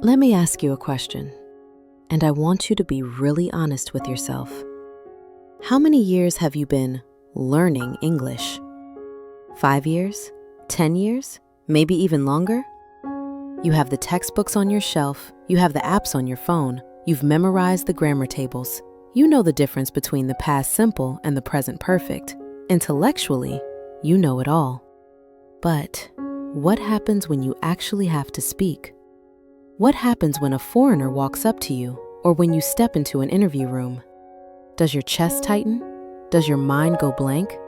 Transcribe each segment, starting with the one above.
Let me ask you a question, and I want you to be really honest with yourself. How many years have you been learning English? 5 years? 10 years? Maybe even longer? You have the textbooks on your shelf, you have the apps on your phone, you've memorized the grammar tables. You know the difference between the past simple and the present perfect. Intellectually, you know it all. But what happens when you actually have to speak? What happens when a foreigner walks up to you or when you step into an interview room? Does your chest tighten? Does your mind go blank?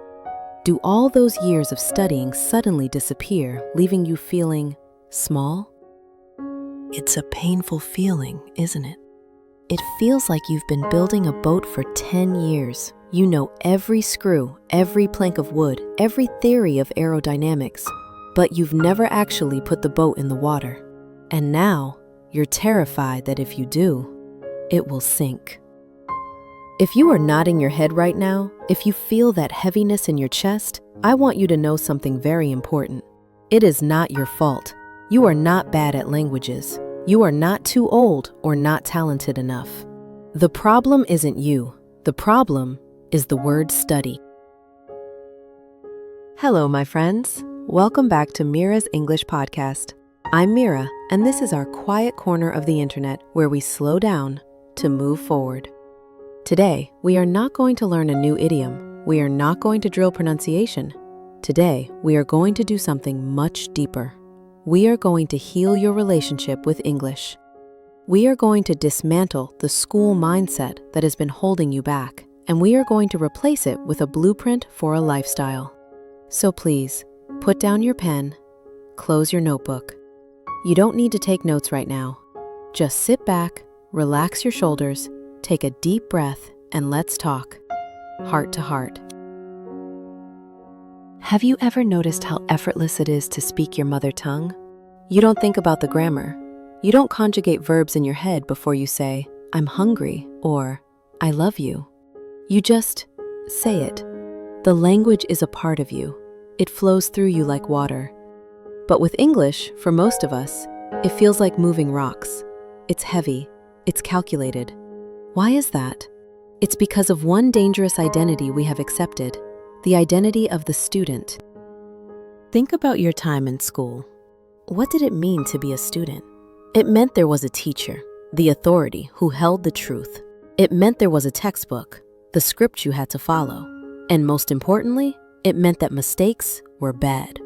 Do all those years of studying suddenly disappear, leaving you feeling small? It's a painful feeling, isn't it? It feels like you've been building a boat for 10 years. You know every screw, every plank of wood, every theory of aerodynamics, but you've never actually put the boat in the water. And now, you're terrified that if you do, it will sink. If you are nodding your head right now, if you feel that heaviness in your chest, I want you to know something very important. It is not your fault. You are not bad at languages. You are not too old or not talented enough. The problem isn't you. The problem is the word study. Hello, my friends. Welcome back to Mira's English podcast. I'm Mira, and this is our quiet corner of the internet where we slow down to move forward. Today, we are not going to learn a new idiom. We are not going to drill pronunciation. Today, we are going to do something much deeper. We are going to heal your relationship with English. We are going to dismantle the school mindset that has been holding you back, and we are going to replace it with a blueprint for a lifestyle. So please, put down your pen, close your notebook. You don't need to take notes right now. Just sit back, relax your shoulders, take a deep breath, and let's talk, heart to heart. Have you ever noticed how effortless it is to speak your mother tongue? You don't think about the grammar. You don't conjugate verbs in your head before you say, I'm hungry, or I love you. You just say it. The language is a part of you. It flows through you like water. But with English, for most of us, it feels like moving rocks. It's heavy. It's calculated. Why is that? It's because of one dangerous identity we have accepted, the identity of the student. Think about your time in school. What did it mean to be a student? It meant there was a teacher, the authority who held the truth. It meant there was a textbook, the script you had to follow. And most importantly, it meant that mistakes were bad.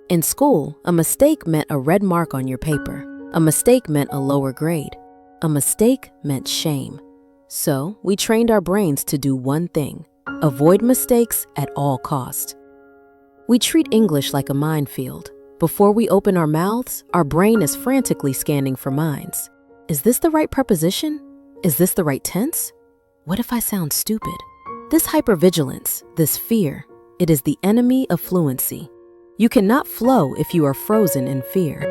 In school, a mistake meant a red mark on your paper. A mistake meant a lower grade. A mistake meant shame. So we trained our brains to do one thing: avoid mistakes at all costs. We treat English like a minefield. Before we open our mouths, our brain is frantically scanning for mines. Is this the right preposition? Is this the right tense? What if I sound stupid? This hypervigilance, this fear, it is the enemy of fluency. You cannot flow if you are frozen in fear.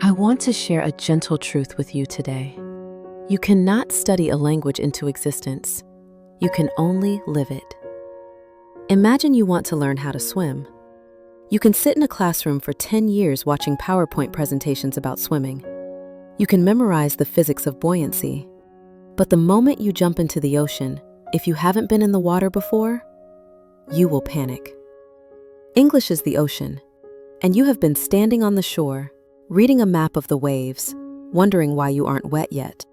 I want to share a gentle truth with you today. You cannot study a language into existence. You can only live it. Imagine you want to learn how to swim. You can sit in a classroom for 10 years watching PowerPoint presentations about swimming. You can memorize the physics of buoyancy. But the moment you jump into the ocean, if you haven't been in the water before, you will panic. English is the ocean, and you have been standing on the shore, reading a map of the waves, wondering why you aren't wet yet.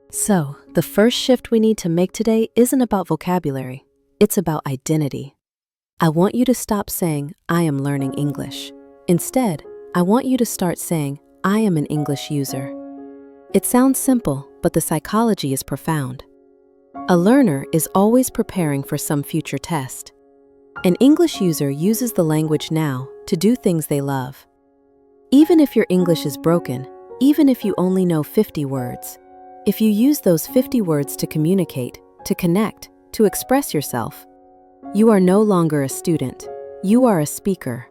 So, the first shift we need to make today isn't about vocabulary. It's about identity. I want you to stop saying, I am learning English. Instead, I want you to start saying, I am an English user. It sounds simple, but the psychology is profound. A learner is always preparing for some future test. An English user uses the language now to do things they love. Even if your English is broken, even if you only know 50 words, if you use those 50 words to communicate, to connect, to express yourself, you are no longer a student. You are a speaker.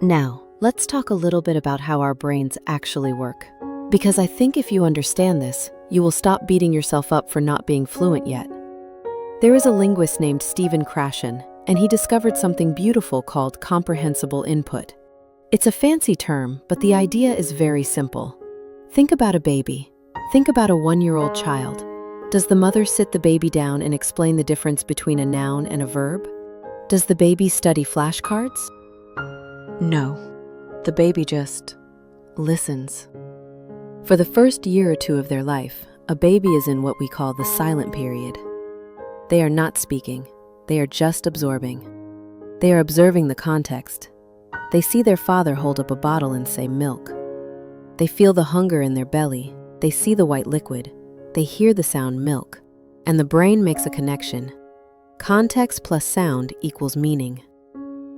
Now, let's talk a little bit about how our brains actually work. Because I think if you understand this, you will stop beating yourself up for not being fluent yet. There is a linguist named Stephen Krashen, and he discovered something beautiful called comprehensible input. It's a fancy term, but the idea is very simple. Think about a baby. Think about a 1-year-old child. Does the mother sit the baby down and explain the difference between a noun and a verb? Does the baby study flashcards? No. The baby just listens. For the first year or two of their life, a baby is in what we call the silent period. They are not speaking. They are just absorbing. They are observing the context. They see their father hold up a bottle and say milk. They feel the hunger in their belly. They see the white liquid. They hear the sound milk. And the brain makes a connection. Context plus sound equals meaning.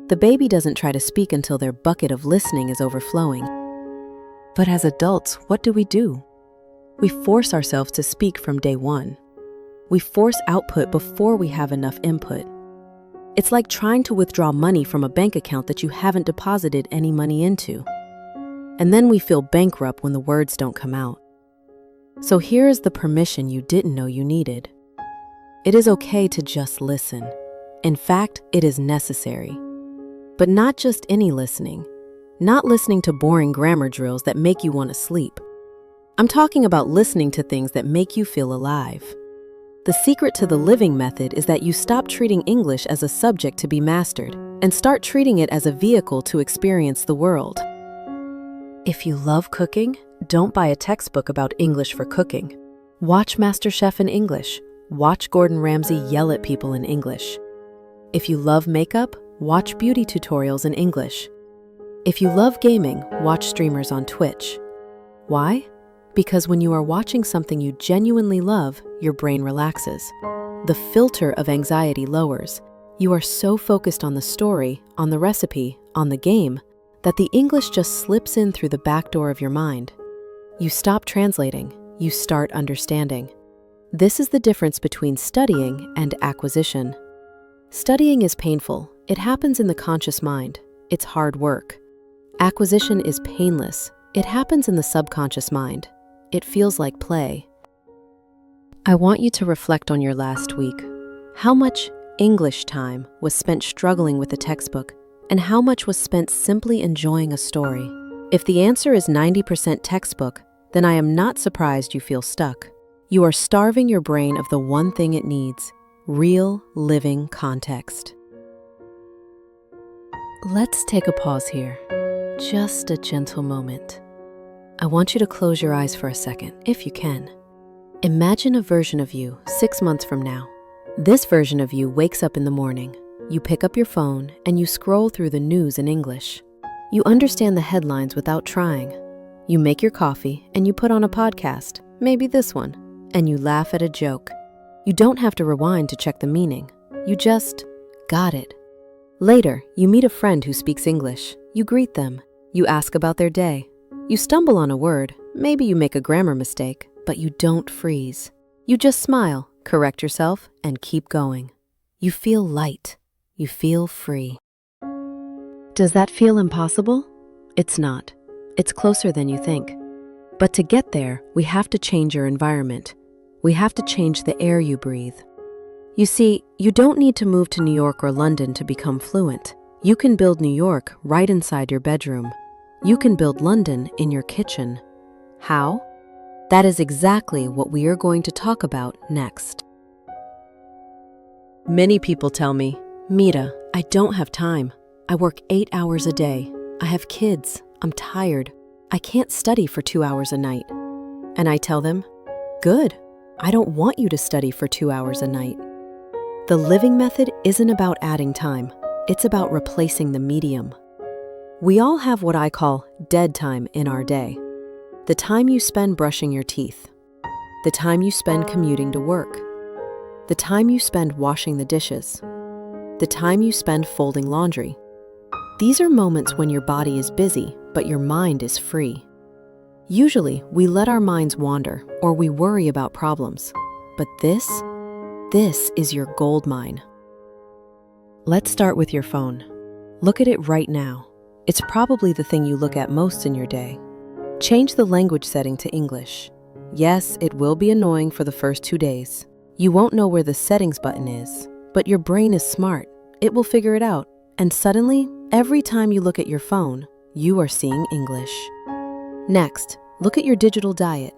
The baby doesn't try to speak until their bucket of listening is overflowing. But as adults, what do? We force ourselves to speak from day one. We force output before we have enough input. It's like trying to withdraw money from a bank account that you haven't deposited any money into. And then we feel bankrupt when the words don't come out. So here is the permission you didn't know you needed. It is okay to just listen. In fact, it is necessary. But not just any listening. Not listening to boring grammar drills that make you want to sleep. I'm talking about listening to things that make you feel alive. The secret to the living method is that you stop treating English as a subject to be mastered and start treating it as a vehicle to experience the world. If you love cooking, don't buy a textbook about English for cooking. Watch MasterChef in English. Watch Gordon Ramsay yell at people in English. If you love makeup, watch beauty tutorials in English. If you love gaming, watch streamers on Twitch. Why? Because when you are watching something you genuinely love, your brain relaxes. The filter of anxiety lowers. You are so focused on the story, on the recipe, on the game, that the English just slips in through the back door of your mind. You stop translating. You start understanding. This is the difference between studying and acquisition. Studying is painful. It happens in the conscious mind. It's hard work. Acquisition is painless. It happens in the subconscious mind. It feels like play. I want you to reflect on your last week. How much English time was spent struggling with a textbook, and how much was spent simply enjoying a story? If the answer is 90% textbook, then I am not surprised you feel stuck. You are starving your brain of the one thing it needs: real, living context. Let's take a pause here. Just a gentle moment. I want you to close your eyes for a second, if you can. Imagine a version of you 6 months from now. This version of you wakes up in the morning. You pick up your phone and you scroll through the news in English. You understand the headlines without trying. You make your coffee and you put on a podcast, maybe this one, and you laugh at a joke. You don't have to rewind to check the meaning. You just got it. Later, you meet a friend who speaks English. You greet them. You ask about their day. You stumble on a word. Maybe you make a grammar mistake, but you don't freeze. You just smile, correct yourself, and keep going. You feel light. You feel free. Does that feel impossible? It's not. It's closer than you think. But to get there, we have to change your environment. We have to change the air you breathe. You see, you don't need to move to New York or London to become fluent. You can build New York right inside your bedroom. You can build London in your kitchen. How? That is exactly what we are going to talk about next. Many people tell me, Mira, I don't have time. I work 8 hours a day. I have kids. I'm tired. I can't study for 2 hours a night. And I tell them, good. I don't want you to study for 2 hours a night. The living method isn't about adding time. It's about replacing the medium. We all have what I call dead time in our day. The time you spend brushing your teeth. The time you spend commuting to work. The time you spend washing the dishes. The time you spend folding laundry. These are moments when your body is busy, but your mind is free. Usually, we let our minds wander or we worry about problems. But this is your gold mine. Let's start with your phone. Look at it right now. It's probably the thing you look at most in your day. Change the language setting to English. Yes, it will be annoying for the first 2 days. You won't know where the settings button is, but your brain is smart. It will figure it out. And suddenly, every time you look at your phone, you are seeing English. Next, look at your digital diet.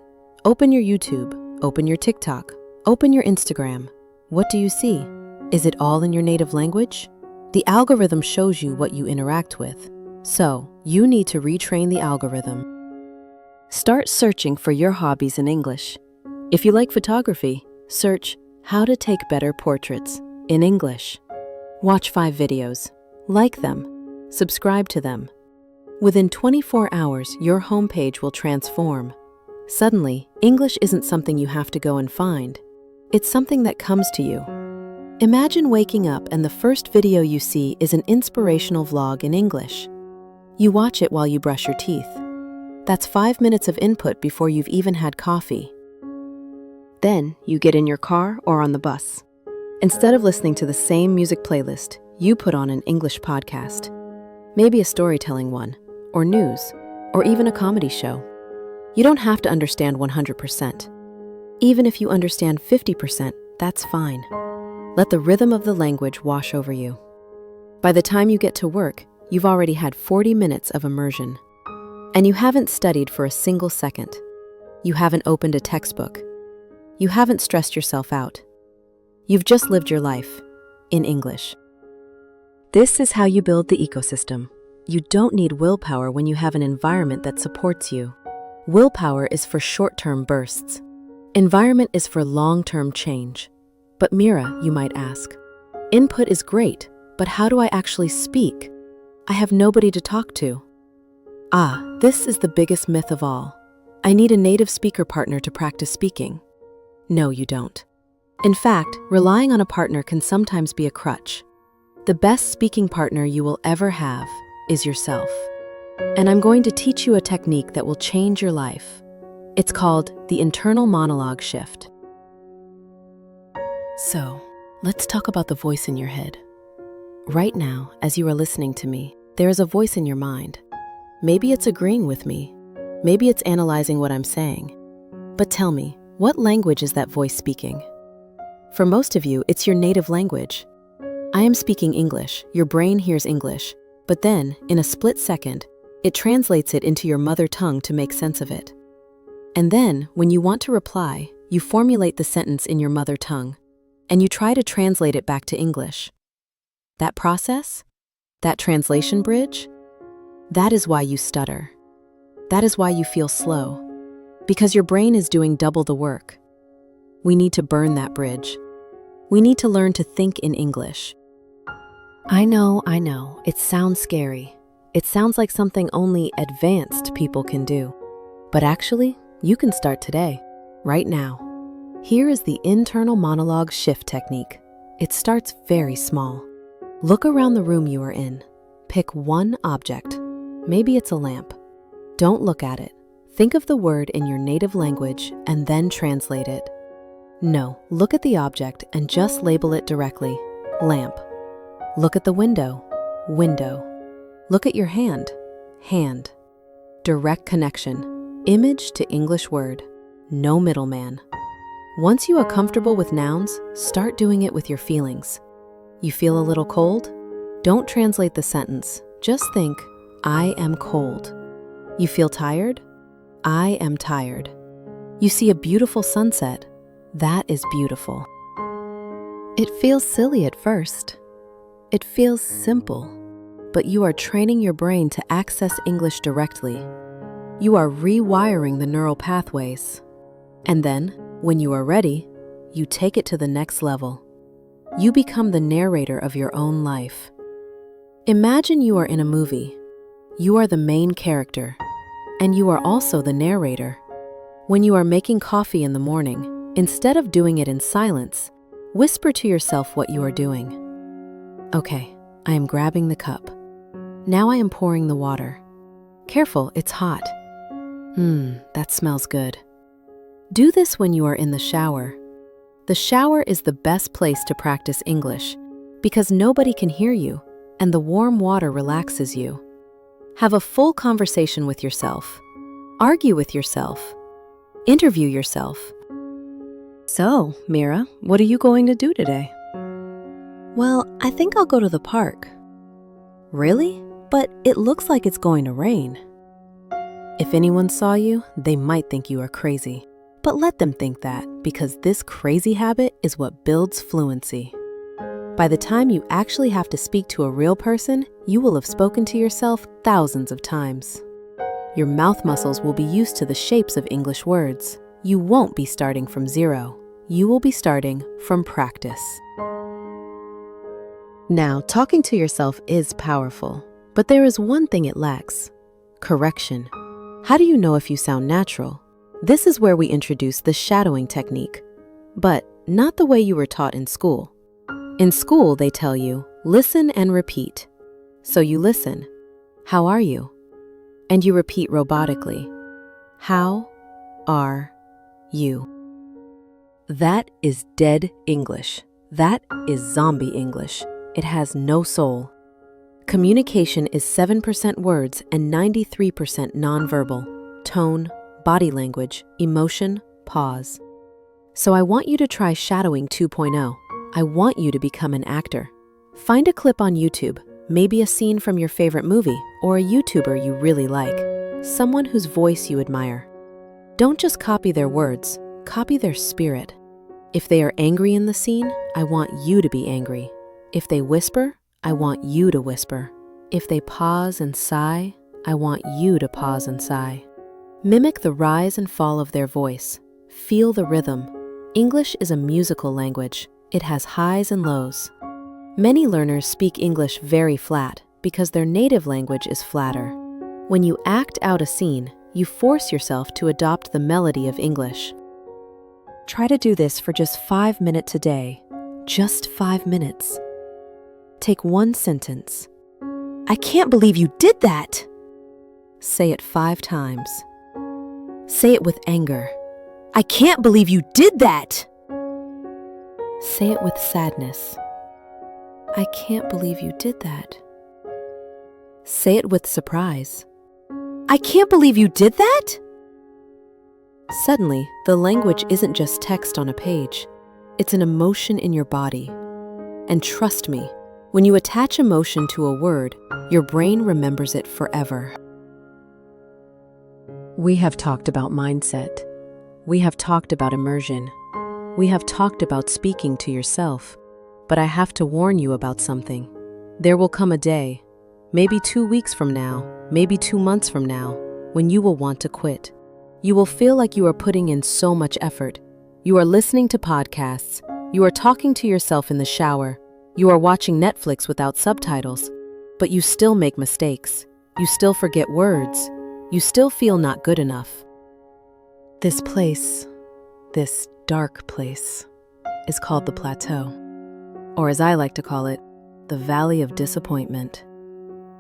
Open your YouTube, open your TikTok, open your Instagram. What do you see? Is it all in your native language? The algorithm shows you what you interact with. So, you need to retrain the algorithm. Start searching for your hobbies in English. If you like photography, search how to take better portraits in English. Watch 5 videos, like them, subscribe to them. Within 24 hours, your homepage will transform. Suddenly, English isn't something you have to go and find. It's something that comes to you. Imagine waking up and the first video you see is an inspirational vlog in English. You watch it while you brush your teeth. That's 5 minutes of input before you've even had coffee. Then you get in your car or on the bus. Instead of listening to the same music playlist, you put on an English podcast. Maybe a storytelling one, or news, or even a comedy show. You don't have to understand 100%. Even if you understand 50%, that's fine. Let the rhythm of the language wash over you. By the time you get to work, you've already had 40 minutes of immersion. And you haven't studied for a single second. You haven't opened a textbook. You haven't stressed yourself out. You've just lived your life in English. This is how you build the ecosystem. You don't need willpower when you have an environment that supports you. Willpower is for short-term bursts. Environment is for long-term change. But Mira, you might ask, input is great, but how do I actually speak? I have nobody to talk to. This is the biggest myth of all. I need a native speaker partner to practice speaking. No, you don't. In fact, relying on a partner can sometimes be a crutch. The best speaking partner you will ever have is yourself. And I'm going to teach you a technique that will change your life. It's called the internal monologue shift. So, let's talk about the voice in your head. Right now, as you are listening to me, there is a voice in your mind. Maybe it's agreeing with me. Maybe it's analyzing what I'm saying. But tell me, what language is that voice speaking? For most of you, it's your native language. I am speaking English, your brain hears English, but then, in a split second, it translates it into your mother tongue to make sense of it. And then, when you want to reply, you formulate the sentence in your mother tongue, and you try to translate it back to English. That process? That translation bridge? That is why you stutter. That is why you feel slow. Because your brain is doing double the work. We need to burn that bridge. We need to learn to think in English. I know, it sounds scary. It sounds like something only advanced people can do. But actually, you can start today, right now. Here is the internal monologue shift technique. It starts very small. Look around the room you are in. Pick one object. Maybe it's a lamp. Don't look at it. Think of the word in your native language and then translate it. No, look at the object and just label it directly. Lamp. Look at the window. Window. Look at your hand. Hand. Direct connection. Image to English word. No middleman. Once you are comfortable with nouns, start doing it with your feelings. You feel a little cold? Don't translate the sentence. Just think, I am cold. You feel tired? I am tired. You see a beautiful sunset? That is beautiful. It feels silly at first. It feels simple, but you are training your brain to access English directly. You are rewiring the neural pathways. And then, when you are ready, you take it to the next level. You become the narrator of your own life. Imagine you are in a movie. You are the main character, and you are also the narrator. When you are making coffee in the morning, instead of doing it in silence, whisper to yourself what you are doing. Okay, I am grabbing the cup. Now I am pouring the water. Careful, it's hot. That smells good. Do this when you are in the shower. The shower is the best place to practice English because nobody can hear you and the warm water relaxes you. Have a full conversation with yourself. Argue with yourself. Interview yourself. So, Mira, what are you going to do today? Well, I think I'll go to the park. Really? but it looks like it's going to rain. If anyone saw you, they might think you are crazy. But let them think that, because this crazy habit is what builds fluency. By the time you actually have to speak to a real person, you will have spoken to yourself thousands of times. Your mouth muscles will be used to the shapes of English words. You won't be starting from zero. You will be starting from practice. Now, talking to yourself is powerful, but there is one thing it lacks: correction. How do you know if you sound natural? This is where we introduce the shadowing technique, but not the way you were taught in school. In school, they tell you, listen and repeat. So you listen, how are you? And you repeat robotically, how are you? That is dead English. That is zombie English. It has no soul. Communication is 7% words and 93% nonverbal, tone, body language, emotion, pause. So I want you to try shadowing 2.0. I want you to become an actor. Find a clip on YouTube, maybe a scene from your favorite movie or a YouTuber you really like, someone whose voice you admire. Don't just copy their words, copy their spirit. If they are angry in the scene, I want you to be angry. If they whisper, I want you to whisper. If they pause and sigh, I want you to pause and sigh. Mimic the rise and fall of their voice. Feel the rhythm. English is a musical language. It has highs and lows. Many learners speak English very flat because their native language is flatter. When you act out a scene, you force yourself to adopt the melody of English. Try to do this for just 5 minutes a day. Just 5 minutes. Take one sentence. I can't believe you did that! Say it 5 times. Say it with anger. I can't believe you did that! Say it with sadness. I can't believe you did that. Say it with surprise. I can't believe you did that! Suddenly, the language isn't just text on a page. It's an emotion in your body. And trust me, when you attach emotion to a word, your brain remembers it forever. We have talked about mindset. We have talked about immersion. We have talked about speaking to yourself. But I have to warn you about something. There will come a day, maybe 2 weeks from now, maybe 2 months from now, when you will want to quit. You will feel like you are putting in so much effort. You are listening to podcasts. You are talking to yourself in the shower. You are watching Netflix without subtitles. But you still make mistakes. You still forget words. You still feel not good enough. This place, this dark place, is called the plateau. Or as I like to call it, the valley of disappointment.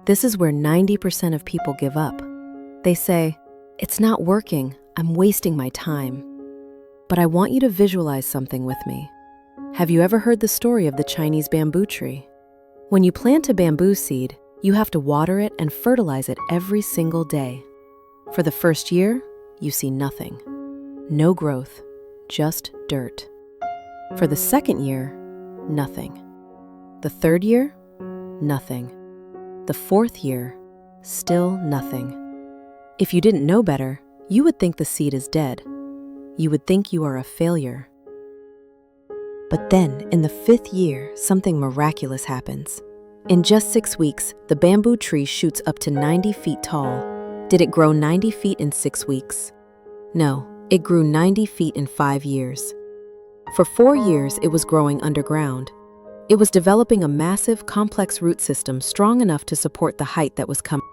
This is where 90% of people give up. They say, it's not working, I'm wasting my time. But I want you to visualize something with me. Have you ever heard the story of the Chinese bamboo tree? When you plant a bamboo seed, you have to water it and fertilize it every single day. For the first year, you see nothing. No growth, just dirt. For the second year, nothing. The third year, nothing. The fourth year, still nothing. If you didn't know better, you would think the seed is dead. You would think you are a failure. But then, in the 5th year, something miraculous happens. In just 6 weeks, the bamboo tree shoots up to 90 feet tall. Did it grow 90 feet in 6 weeks? No, it grew 90 feet in 5 years. For 4 years, it was growing underground. It was developing a massive, complex root system strong enough to support the height that was coming.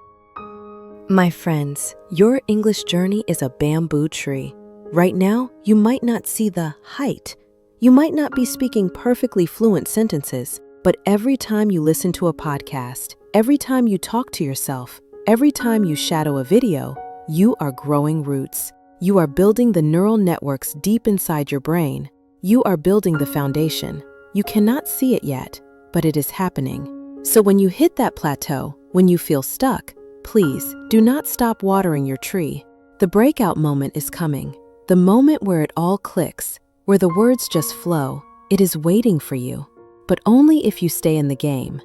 My friends, your English journey is a bamboo tree. Right now, you might not see the height. You might not be speaking perfectly fluent sentences, but every time you listen to a podcast, every time you talk to yourself, every time you shadow a video, you are growing roots. You are building the neural networks deep inside your brain. You are building the foundation. You cannot see it yet, but it is happening. So when you hit that plateau, when you feel stuck, please do not stop watering your tree. The breakout moment is coming. The moment where it all clicks, where the words just flow. It is waiting for you, but only if you stay in the game.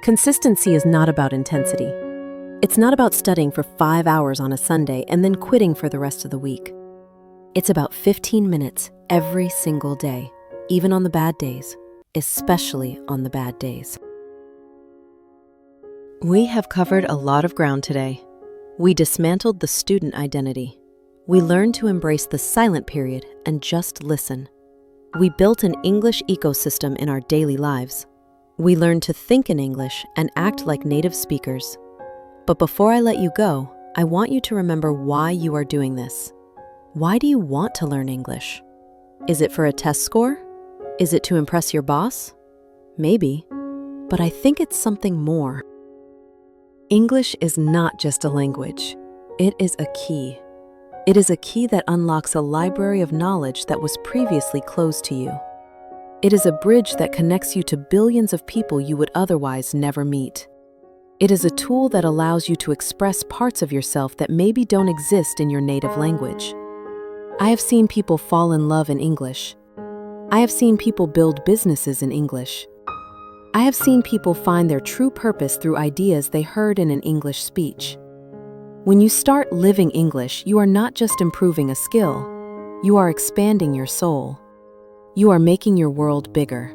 Consistency is not about intensity. It's not about studying for 5 hours on a Sunday and then quitting for the rest of the week. It's about 15 minutes every single day, even on the bad days, especially on the bad days. We have covered a lot of ground today. We dismantled the student identity. We learned to embrace the silent period and just listen. We built an English ecosystem in our daily lives. We learned to think in English and act like native speakers. But before I let you go, I want you to remember why you are doing this. Why do you want to learn English? Is it for a test score? Is it to impress your boss? Maybe, but I think it's something more. English is not just a language. It is a key. It is a key that unlocks a library of knowledge that was previously closed to you. It is a bridge that connects you to billions of people you would otherwise never meet. It is a tool that allows you to express parts of yourself that maybe don't exist in your native language. I have seen people fall in love in English. I have seen people build businesses in English. I have seen people find their true purpose through ideas they heard in an English speech. When you start living English, you are not just improving a skill, you are expanding your soul. You are making your world bigger.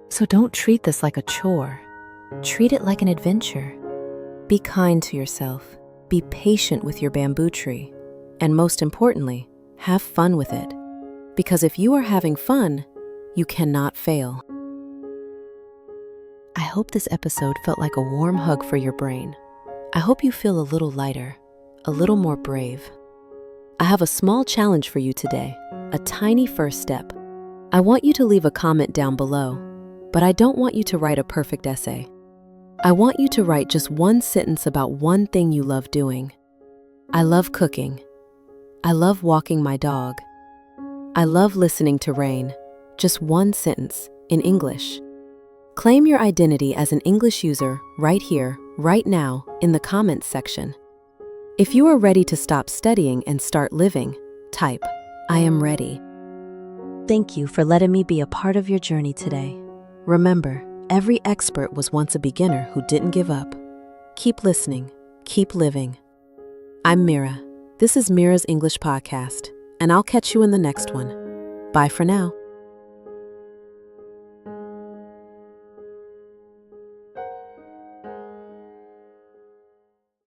So don't treat this like a chore. Treat it like an adventure. Be kind to yourself. Be patient with your bamboo tree. And most importantly, have fun with it. Because if you are having fun, you cannot fail. I hope this episode felt like a warm hug for your brain. I hope you feel a little lighter, a little more brave. I have a small challenge for you today, a tiny first step. I want you to leave a comment down below, but I don't want you to write a perfect essay. I want you to write just one sentence about one thing you love doing. I love cooking. I love walking my dog. I love listening to rain. Just one sentence in English. Claim your identity as an English user right here, right now, in the comments section. If you are ready to stop studying and start living, type, I am ready. Thank you for letting me be a part of your journey today. Remember, every expert was once a beginner who didn't give up. Keep listening, keep living. I'm Mira. This is Mira's English Podcast, and I'll catch you in the next one. Bye for now.